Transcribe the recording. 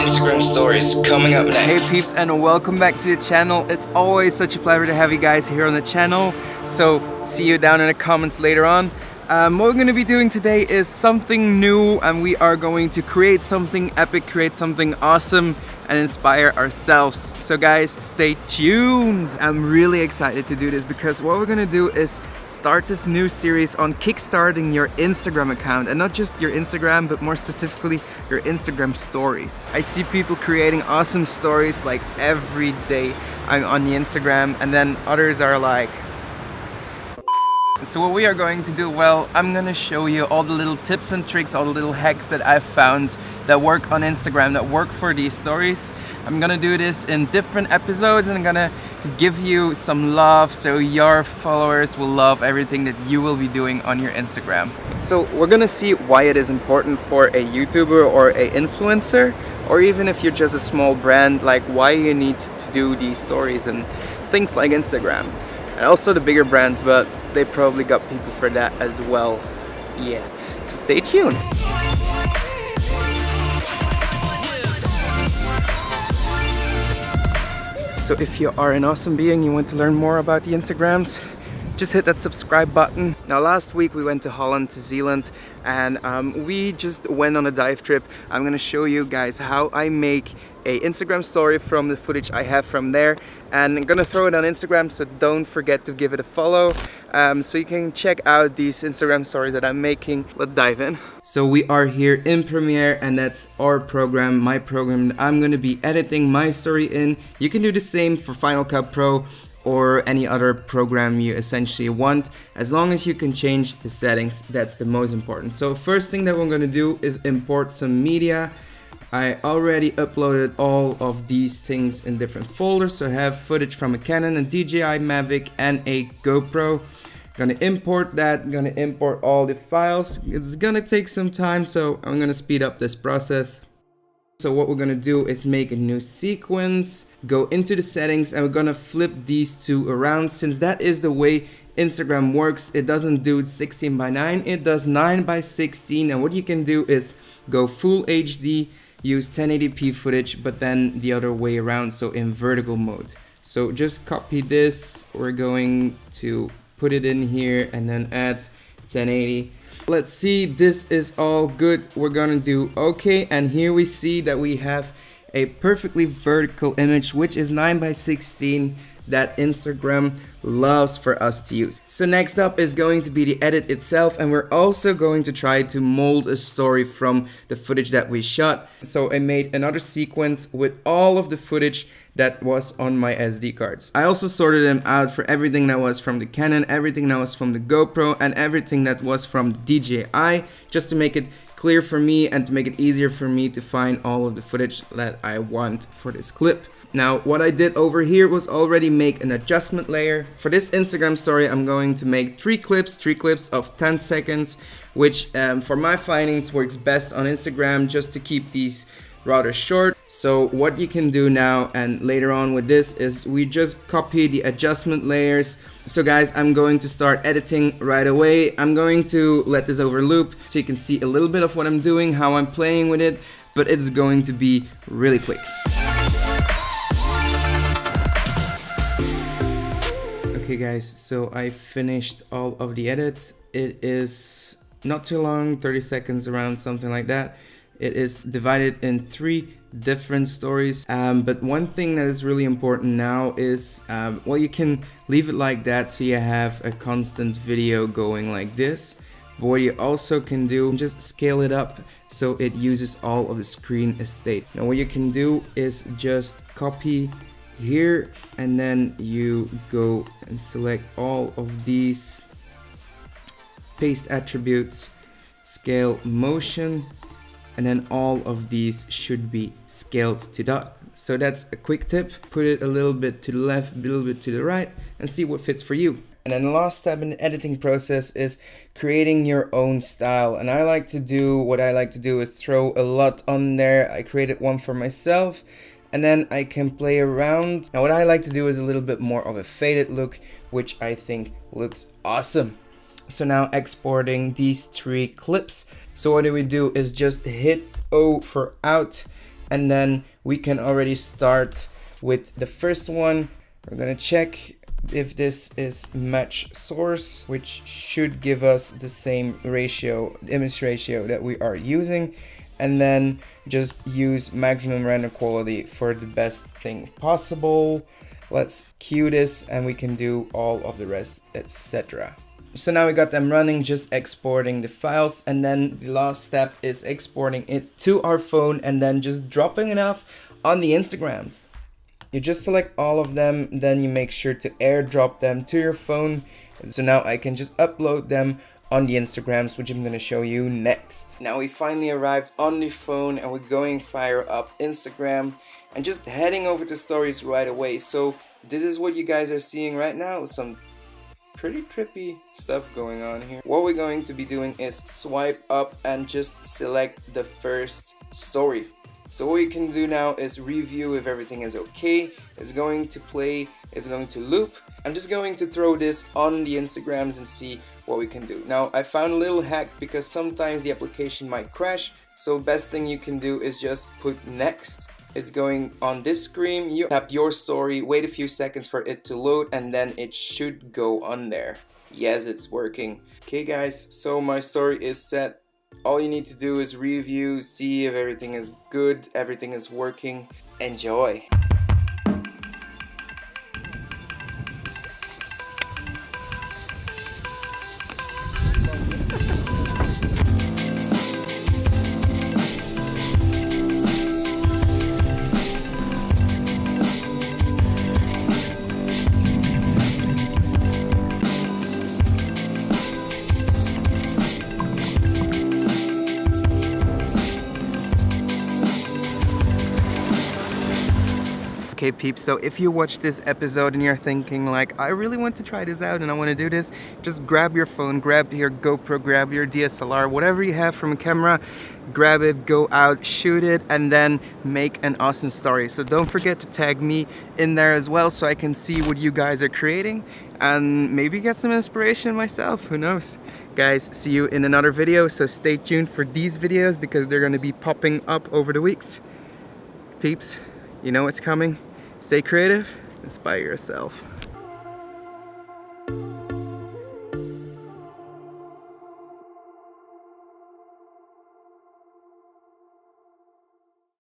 Instagram stories coming up next. Hey peeps, and welcome back to the channel. It's always such a pleasure to have you guys here on the channel. So see you down in the comments later on. What we're going to be doing today is something new, and we are going to create something epic, create something awesome and inspire ourselves. So guys, stay tuned. I'm really excited to do this because what we're going to do is start this new series on kickstarting your Instagram account, and not just your Instagram, but more specifically your Instagram stories. I see people creating awesome stories like every day on the Instagram, and then others are like, so what we are going to do, well, I'm gonna show you all the little tips and tricks, all the little hacks that I've found that work on Instagram, that work for these stories. I'm gonna do this in different episodes, and I'm gonna give you some love so your followers will love everything that you will be doing on your Instagram. So we're gonna see why it is important for a YouTuber or a influencer, or even if you're just a small brand, like why you need to do these stories and things like Instagram. And also the bigger brands, but they probably got people for that as well. Yeah, so stay tuned. So if you are an awesome being, you want to learn more about the Instagrams, just hit that subscribe button. Now last week we went to Holland, to Zealand, and we just went on a dive trip. I'm gonna show you guys how I make a Instagram story from the footage I have from there, and I'm gonna throw it on Instagram, so don't forget to give it a follow, so you can check out these Instagram stories that I'm making. Let's dive in. So we are here in Premiere, and that's our program, my program that I'm gonna be editing my story in. You can do the same for Final Cut Pro or any other program you essentially want, as long as you can change the settings. That's the most important. So first thing that we're gonna do is import some media. I already uploaded all of these things in different folders, so I have footage from a Canon, a DJI Mavic and a GoPro. Gonna import that, gonna import all the files. It's gonna take some time, so I'm gonna speed up this process. So what we're gonna do is make a new sequence, go into the settings, and we're gonna flip these two around. Since that is the way Instagram works, it doesn't do 16:9, it does 9:16, and what you can do is go full HD, use 1080p footage, but then the other way around, so in vertical mode. So just copy this, we're going to put it in here and then add 1080. Let's see, this is all good. We're gonna do okay, and here we see that we have a perfectly vertical image, which is 9:16, that Instagram loves for us to use. So next up is going to be the edit itself, and we're also going to try to mold a story from the footage that we shot. So I made another sequence with all of the footage that was on my SD cards. I also sorted them out for everything that was from the Canon, everything that was from the GoPro, and everything that was from the DJI, just to make it clear for me and to make it easier for me to find all of the footage that I want for this clip. Now what I did over here was already make an adjustment layer. For this Instagram story I'm going to make three clips of 10 seconds, which for my findings works best on Instagram, just to keep these rather short. So what you can do now and later on with this is we just copy the adjustment layers. So guys, I'm going to start editing right away. I'm going to let this over loop so you can see a little bit of what I'm doing, how I'm playing with it, but it's going to be really quick. Okay guys, so I finished all of the edit. It is not too long, 30 seconds around, something like that. It is divided in three different stories, but one thing that is really important now is, well, you can leave it like that so you have a constant video going like this, but what you also can do, just scale it up so it uses all of the screen estate. Now what you can do is just copy here, and then you go and select all of these, paste attributes, scale motion, and then all of these should be scaled to dot. So that's a quick tip. Put it a little bit to the left, a little bit to the right, and see what fits for you. And then the last step in the editing process is creating your own style. And what I like to do is throw a lot on there. I created one for myself, and then I can play around. Now what I like to do is a little bit more of a faded look, which I think looks awesome. So now exporting these three clips. So what do is just hit O for out, And then we can already start with the first one. We're gonna check if this is match source, which should give us the same ratio, image ratio that we are using, and then just use maximum render quality for the best thing possible. Let's queue this and we can do all of the rest, etc. So now we got them running, just exporting the files, and then the last step is exporting it to our phone and then just dropping it off on the Instagrams. You just select all of them, then you make sure to airdrop them to your phone. So now I can just upload them on the Instagrams, which I'm gonna show you next. Now we finally arrived on the phone and we're going fire up Instagram and just heading over to stories right away. So this is what you guys are seeing right now, some pretty trippy stuff going on here. What we're going to be doing is swipe up and just select the first story. So what we can do now is review if everything is okay. It's going to play, it's going to loop. I'm just going to throw this on the Instagrams and see what we can do. Now I found a little hack because sometimes the application might crash. So best thing you can do is just put next. It's going on this screen, you tap your story, wait a few seconds for it to load, and then it should go on there. Yes, it's working. Okay guys, so my story is set. All you need to do is review, see if everything is good, everything is working. Enjoy! Okay peeps, so if you watch this episode and you're thinking like, I really want to try this out and I want to do this, just grab your phone, grab your GoPro, grab your DSLR, whatever you have from a camera, grab it, go out, shoot it, and then make an awesome story. So don't forget to tag me in there as well so I can see what you guys are creating and maybe get some inspiration myself, who knows. Guys, see you in another video, so stay tuned for these videos because they're going to be popping up over the weeks. Peeps, you know what's coming. Stay creative, inspire yourself.